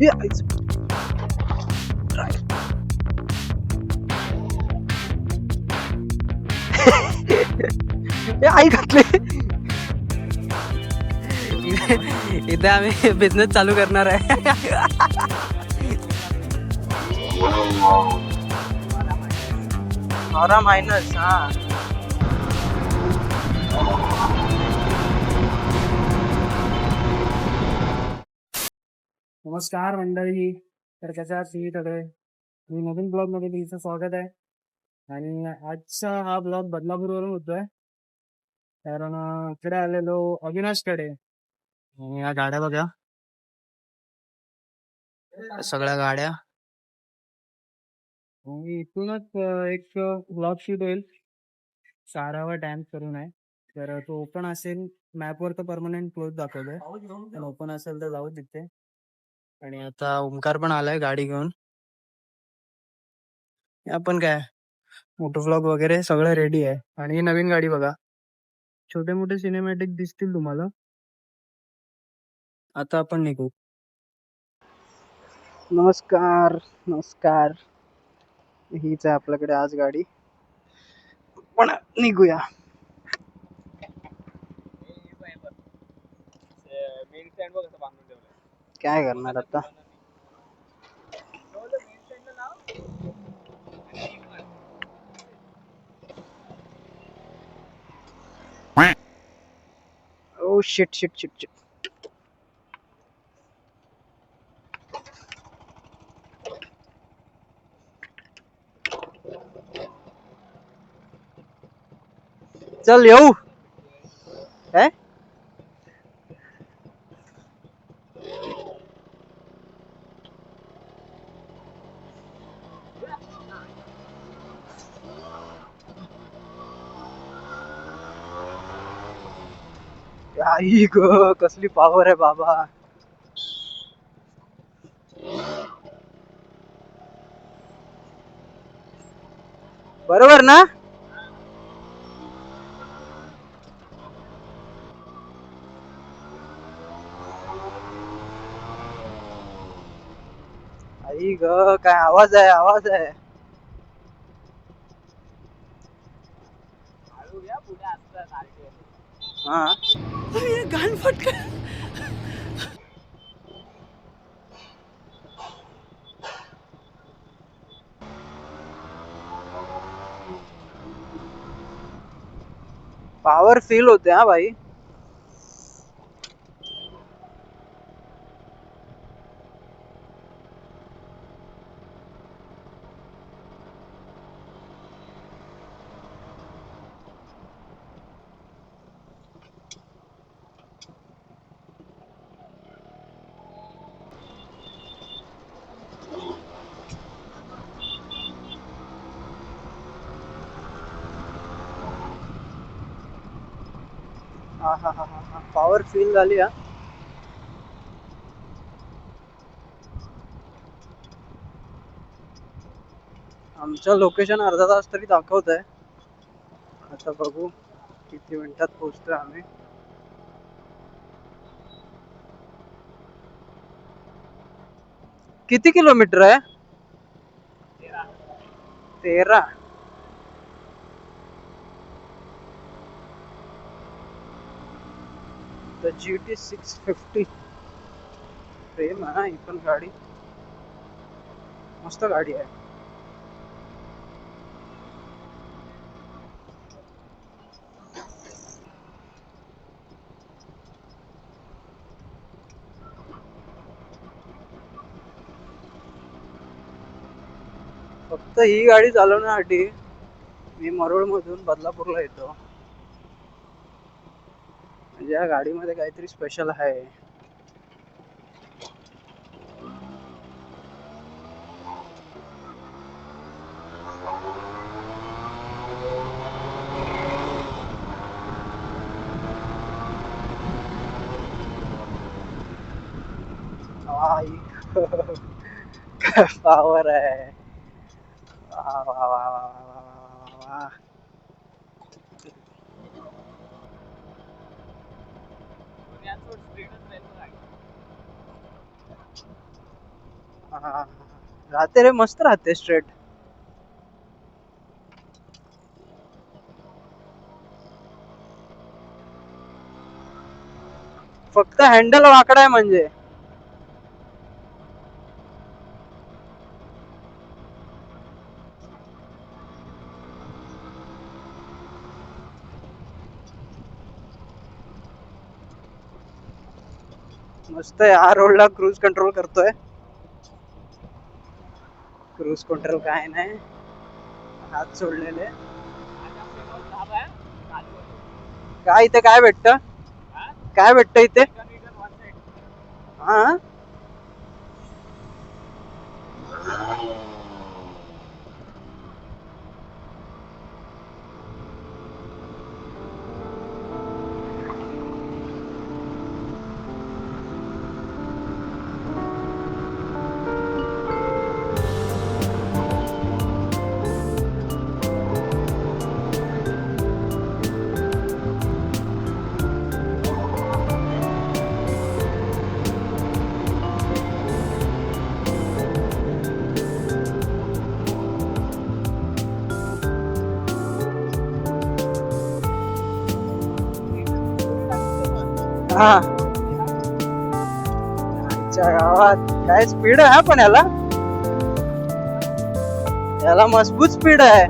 हे आईचं. हे आई घातले. इथे आम्ही बिझनेस चालू करणार आहे. Aura minus. हा नमस्कार मंडळी, तर कशा आहात तुम्ही सगळे? मी नवीन ब्लॉग मध्ये तुमचं स्वागत आहे. आणि आजचा हा ब्लॉग बदलापूरवरून होतोय, कारण इकडे आलेलो अविनाशकडे. आणि या गाड्या बघा, सगळ्या गाड्या. आणि इथूनच एक ब्लॉग शूट होईल. सारावा डॅम करून आहे, तर तो ओपन असेल. मॅपवर तर परमनंट क्लोज दाखवतोय, पण ओपन असेल तर जाऊ तिथे. आणि आता ओमकार पण आलाय गाडी घेऊन. आपण काय मोटो व्लॉग वगैरे सगळं रेडी आहे. आणि ही नवीन गाडी बघा, छोटे मोठे सिनेमॅटिक दिसतील तुम्हाला. आता आपण निघू. नमस्कार नमस्कार. हीच आहे आपल्याकडे आज गाडी, पण निघूया. काय करणार आता. Oh shit shit shit shit. चल येऊ. काय आई ग, कसली पॉवर आहे बाबा. बरोबर ना. आई ग, काय आवाज आहे, आवाज आहे. हा गाण फटका. पॉवर फील होते हा भाई. हा हा हा हा, पॉवर फील झाली हा. आमचं लोकेशन अर्धा तास तरी दाखवत आहे. आता बघू किती मिनिटात पोहोचतोय आम्ही. किती किलोमीटर आहे. 13. द GT 650 प्रेम आहे ही पण गाडी. मस्त गाडी आहे. फक्त ही गाडी चालवण्यासाठी मी मरोळ मधून बदलापूरला येतो. म्हणजे या गाडीमध्ये काहीतरी स्पेशल आहे. आई काय पॉवर आहे. वा वा वा वा वा वा वा. हा, राहते रे, मस्त राहते स्ट्रेट. फक्त हँडल वाकडा आहे म्हणजे. मस्त आहे, हा रोडला क्रूज कंट्रोल करतोय. क्रूज कंट्रोल काय नाही, हात सोडलेले. काय इथे काय भेटत, काय भेटत इथे? हा, हा. आमच्या गावात काय स्पीड आहे पण याला, याला मजबूत स्पीड आहे.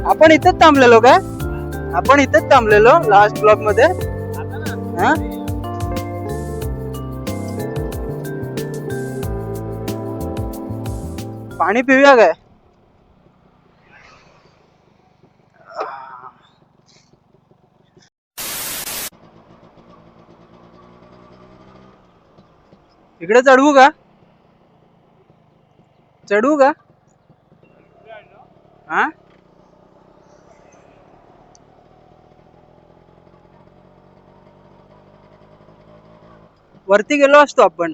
आपण इथेच थांबलेलो काय? आपण इथेच थांबलेलो लास्ट ब्लॉक मध्ये. हा, पाणी पिऊया काय? इकडे चढवू का? चढवू का? हा, वरती गेलो असतो आपण.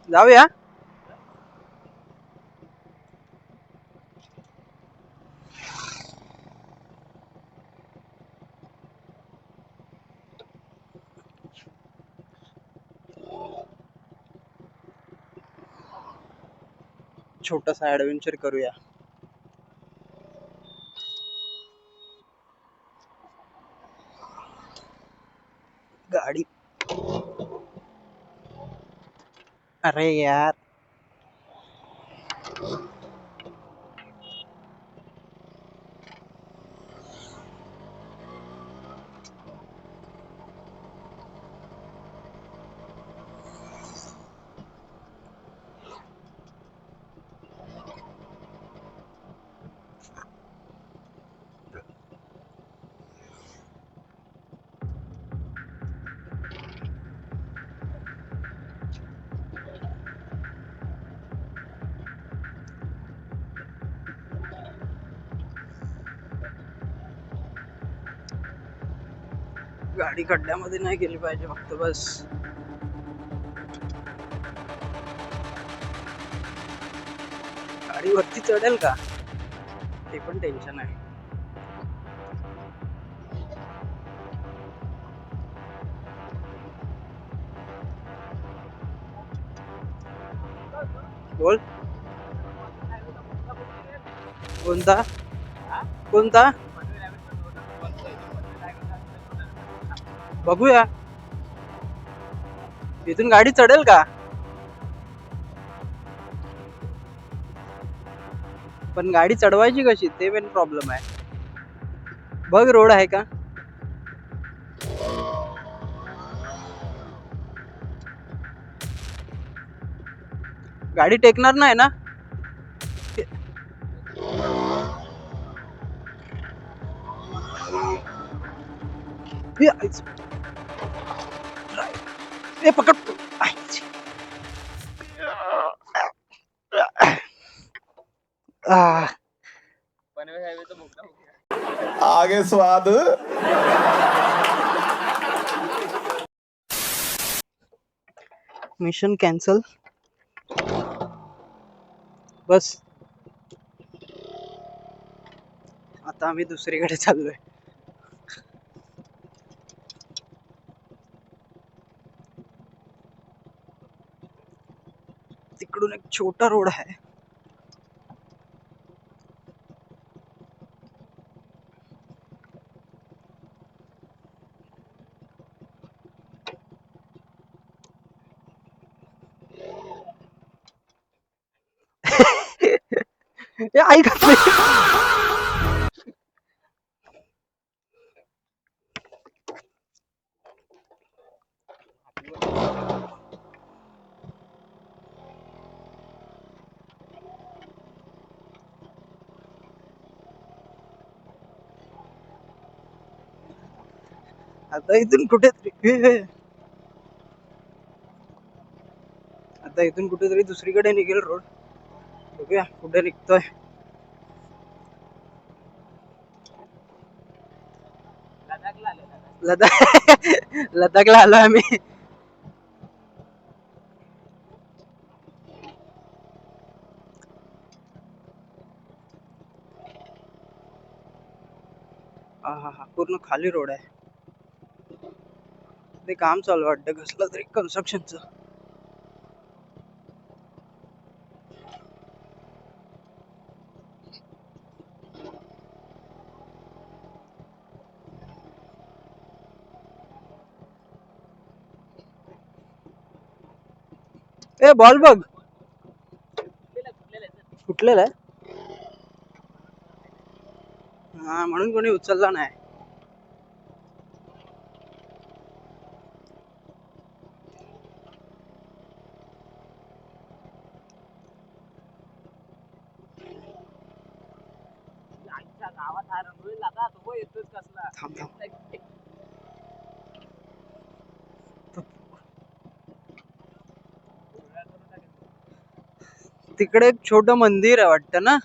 जाऊया. छोटासा ऍडव्हेंचर करूया. गाडी, अरे यार, गाडी खड्ड्यामध्ये नाही गेली पाहिजे फक्त बस. गाडी वरती चढेल का ते पण टेन्शन आहे. बोल, कोणता कोणता? बघूया, इथून गाडी चढेल का? पण गाडी चढवायची कशी ते मेन प्रॉब्लेम आहे. बघ रोड आहे का? गाडी टेकणार नाही ना? ए पकड. आगे स्वाद मिशन कॅन्सल. बस आता आम्ही दुसरीकडे चाललोय. तिकडून एक छोटा रोड आहे. ऐक आता इथून कुठेतरी आता इथून कुठेतरी दुसरीकडे निघेल रोड. बघूया कुठे निघतोय. लदाखला आलोय आम्ही. हा पूर्ण खाली रोड आहे. ते काम चालू वाटतं कसलं तरी कन्स्ट्रक्शनचं. ए बॉल बघ फुटलेला आहे. हा म्हणून कोणी उचलला नाही. थांब थांब. तिकडे एक छोटं मंदिर आहे वाटतं ना.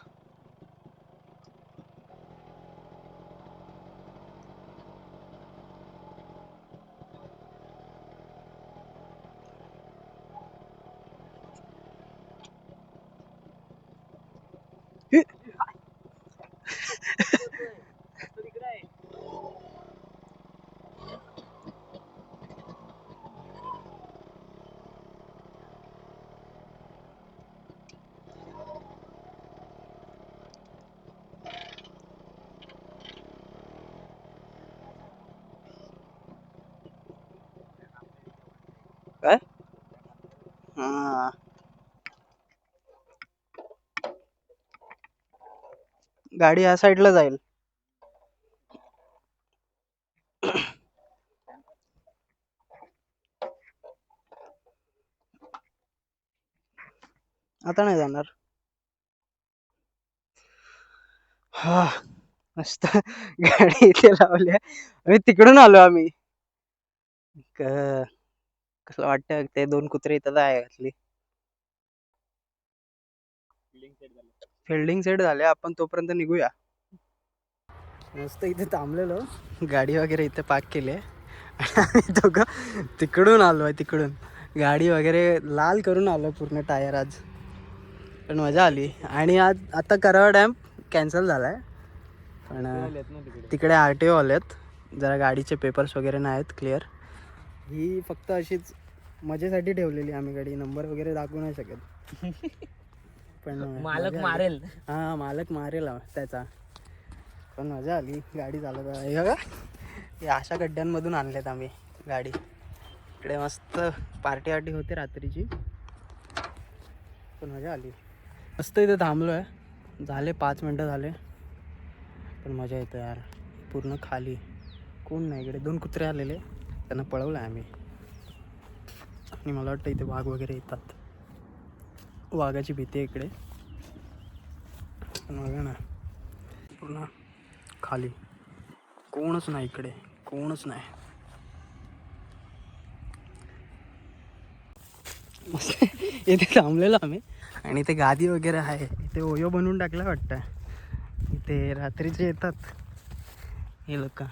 काय हा गाडी या साईडला जाईल. आता नाही जाणार. हा मस्त गाडी इथे लावल्या. आम्ही तिकडून आलो आम्ही. कसं वाटतं ते 2 कुत्रे इथं आहे घातली. फिल्डिंग सेट झाले. आपण तोपर्यंत निघूया. मस्त इथे थांबलेलो. गाडी वगैरे इथे पार्क केली आहे. आम्ही दोघं तिकडून आलोय. तिकडून गाडी वगैरे लाल करून आलो पूर्ण टायर आज. पण मजा आली. आणि आज आता करावा डॅम कॅन्सल झालाय. पण तिकडे RTO आलेत. जरा गाडीचे पेपर्स वगैरे नाही आहेत क्लिअर. ही फक्त अशीच मजेसाठी ठेवलेली आम्ही गाडी. नंबर वगैरे दाखवू नाही शकत. पण मालक मारेल. हा मालक मारेल त्याचा. पण मजा आली गाडी चालवत. हे बघा हे अशा गड्ड्यांमधून आणलेत आम्ही गाडी. इकडे मस्त पार्टी होते रात्रीची. पण मजा आली. मस्त इथे थांबलो आहे. झाले 5 मिनटं झाले. पण मजा येते यार. पूर्ण खाली कोण नाही. इकडे 2 कुत्रे आलेले त्यांना पळवलं आम्ही. आणि मला वाटतं इथे वाघ वगैरे येतात. वाघाची भीती आहे इकडे. पण बघा ना पूर्ण खाली कोणच नाही. इकडे कोणच नाही. मस्त इथे थांबलेलो आम्ही. आणि इथे गादी वगैरे आहे. इथे ओयो बनवून टाकला वाटतं. इथे रात्रीचे येतात हे लोक.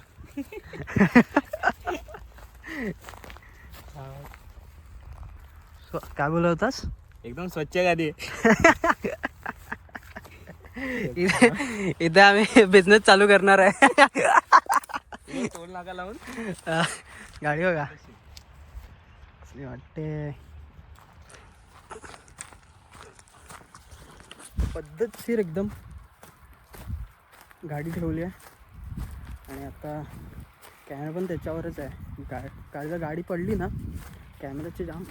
काय बोलत होतास? एकदम स्वच्छ गाडी इथे आम्ही बिझनेस चालू करणार आहे. टोल नाका लावून गाडी बघा कसली वाटते. पद्धतशीर एकदम गाडी ठेवली आहे आणि आता कॅमेरा पण त्याच्यावरच आहे. काल जर गाडी पडली ना कॅमेऱ्याचे जाम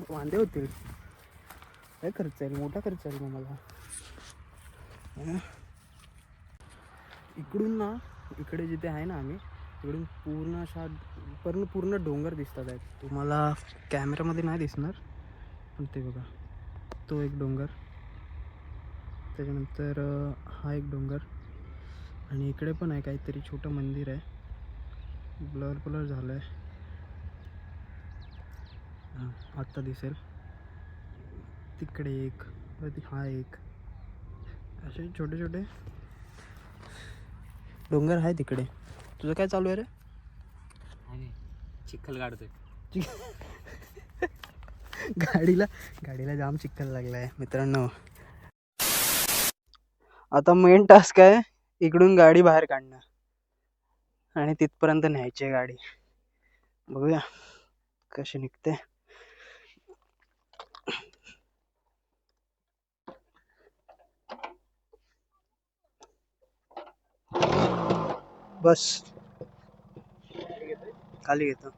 वांदे होतील. काय खर्च येईल, मोठा खर्च येईल मग मला. इकडून ना इकडे जिथे आहे ना आम्ही इकडून पूर्ण अशा पूर्ण डोंगर दिसतात आहेत. तुम्हाला कॅमेरामध्ये नाही दिसणार पण ते बघा तो एक डोंगर, त्याच्यानंतर हा एक डोंगर आणि इकडे पण आहे काहीतरी छोटं मंदिर आहे. ब्लर झालं आहे. हां आत्ता दिसेल. तिकडे एक वरती हा एक असे छोटे छोटे डोंगर आहे तिकडे. तुझं काय चालू आहे रे? चिखल काढतोय. गाडीला जाम चिखल लागलाय मित्रांनो. आता मेन टास्क आहे इकडून गाडी बाहेर काढणं आणि तिथपर्यंत न्यायची गाडी. बघूया कशी निघते. बस खाली घेतो.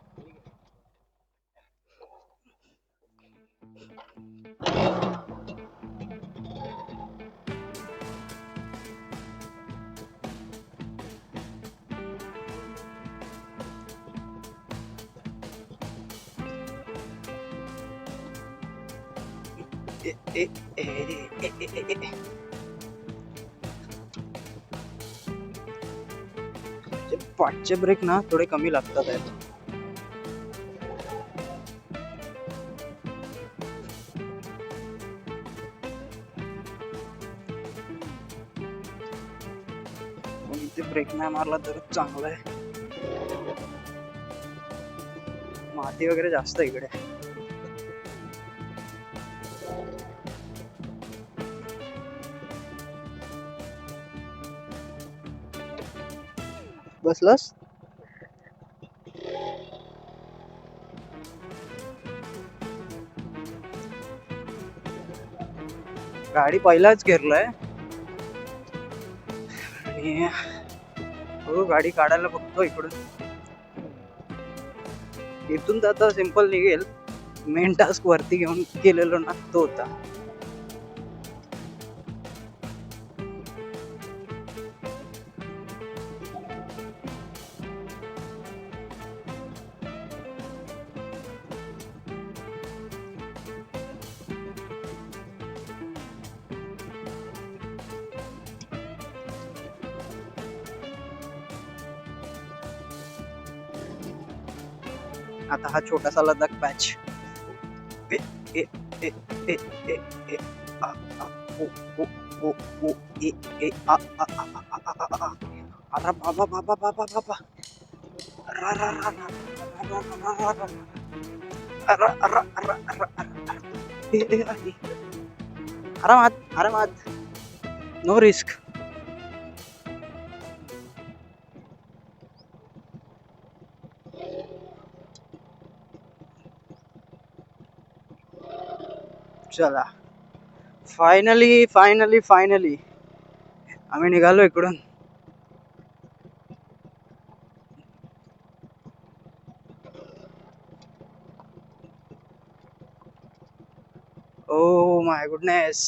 पाठचे ब्रेक ना थोडे कमी लागतात आहेत. इथे ब्रेक नाही मारला तर चांगलं आहे. माती वगैरे जास्त इकडे. बसलास? गाडी पहिलाच घेरलाय आणि हो गाडी काढायला बघतो इकडून. इथून तर आता सिंपल निघेल. मेन टास्क वरती घेऊन केलेलो ना तो होता. आता हा छोटासा लडाख पॅच. ए ए ए ए ए ए आ आ ओ ओ ओ ओ ए ए आ आ आ आ आ आ आ. अरे बाबा बाबा बाबा बाबा. रा रा रा रा रा रा रा रा. अरे अरे अरे अरे अरे. ए ए ए. आरामात. No risk. चला फायनली आम्ही निघालो इकडून. Oh my goodness.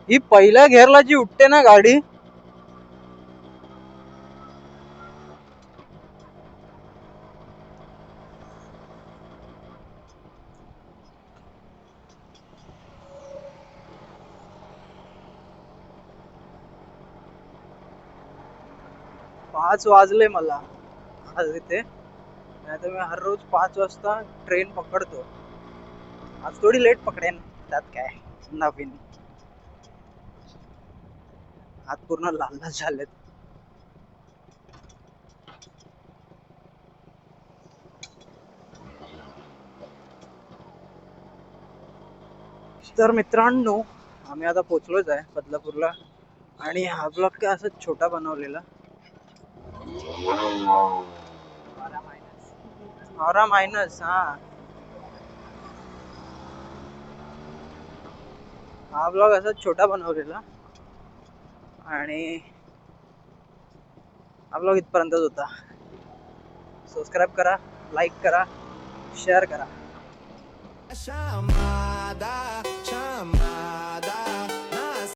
ही पहिल्या घेरला जी उठते ना गाडी 5 वाजले मला आज इथे, नाही तर मी हर रोज 5 वाजता ट्रेन पकडतो. आज थोडी लेट पकडेन, त्यात काय नवीन. हात पूर्ण लाल लाल झालेत. तर मित्रांनो, आम्ही आता पोचलोच आहे बदलापूरला. आणि हा ब्लॉग काय असं छोटा बनवलेला. औरा मायनस हा ब्लॉग असा छोटा बनवलेला. आणि हा ब्लॉग इथपर्यंतच होता. सबस्क्राईब करा, लाईक करा, शेअर करा.